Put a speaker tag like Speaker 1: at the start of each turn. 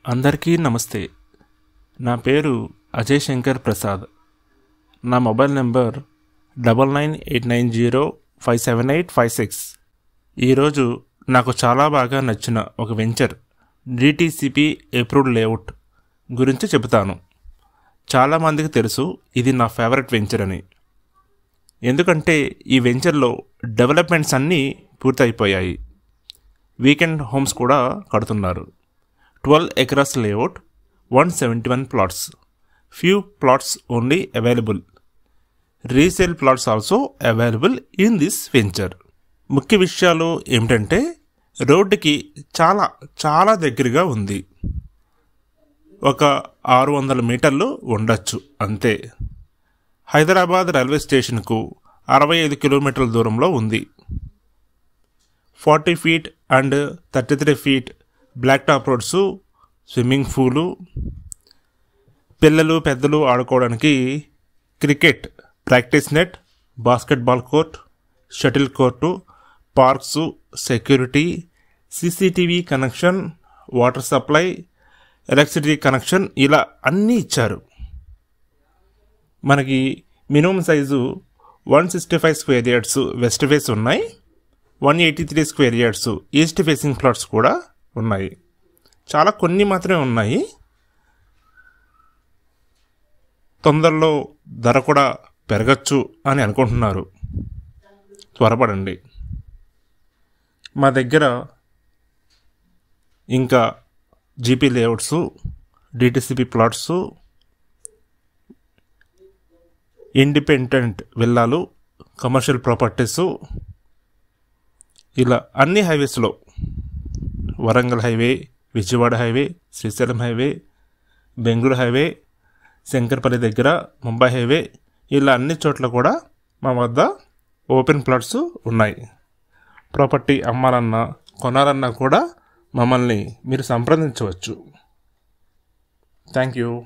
Speaker 1: అందరికీ నమస్తే. నా పేరు అజయ్ శంకర్ ప్రసాద్. నా మొబైల్ నెంబర్ 9989057856. ఈరోజు నాకు చాలా బాగా నచ్చిన ఒక వెంచర్ డిటిసిపి అప్రూవ్డ్ లేఅవుట్ గురించి చెబుతాను. చాలామందికి తెలుసు ఇది నా ఫేవరెట్ వెంచర్ అని. ఎందుకంటే ఈ వెంచర్లో డెవలప్మెంట్స్ అన్నీ పూర్తయిపోయాయి. వీకెండ్ హోమ్స్ కూడా కడుతున్నారు. 12 acres layout, 171 plots. Few plots only available. Resale plots also available in this venture. ముఖ్య విషయాలు ఏమిటంటే రోడ్డుకి చాలా చాలా దగ్గరగా ఉంది. ఒక 600 మీటర్లు ఉండొచ్చు అంతే. హైదరాబాద్ రైల్వే స్టేషన్కు 65 కిలోమీటర్ల దూరంలో ఉంది. 40 feet and 33 feet black top roads, swimming పూలు, పిల్లలు పెద్దలు ఆడుకోవడానికి cricket practice net, basketball court, shuttle court, parks, security, CCTV connection, water supply, electricity connection ఇలా అన్నీ ఇచ్చారు. మనకి minimum size 165 square yards west face ఉన్నాయి. 183 square yards east facing plots కూడా ఉన్నాయి. చాలా కొన్ని మాత్రమే ఉన్నాయి. తొందరలో ధర కూడా పెరగచ్చు అని అనుకుంటున్నారు. త్వరపడండి. మా దగ్గర ఇంకా GP layouts, DTCP plots, independent విల్లాలు, కమర్షియల్ ప్రాపర్టీసు ఇలా అన్ని హైవేస్లో, Warangal highway, Vijayawada highway, Srisailam highway, Bengaluru highway, Shankarpally దగ్గర ముంబై హైవే ఇలా అన్ని చోట్ల కూడా మా వద్ద ఓపెన్ ప్లాట్స్ ఉన్నాయి. ప్రాపర్టీ అమ్మాలన్నా కొనాలన్నా కూడా మమ్మల్ని మీరు సంప్రదించవచ్చు. Thank you.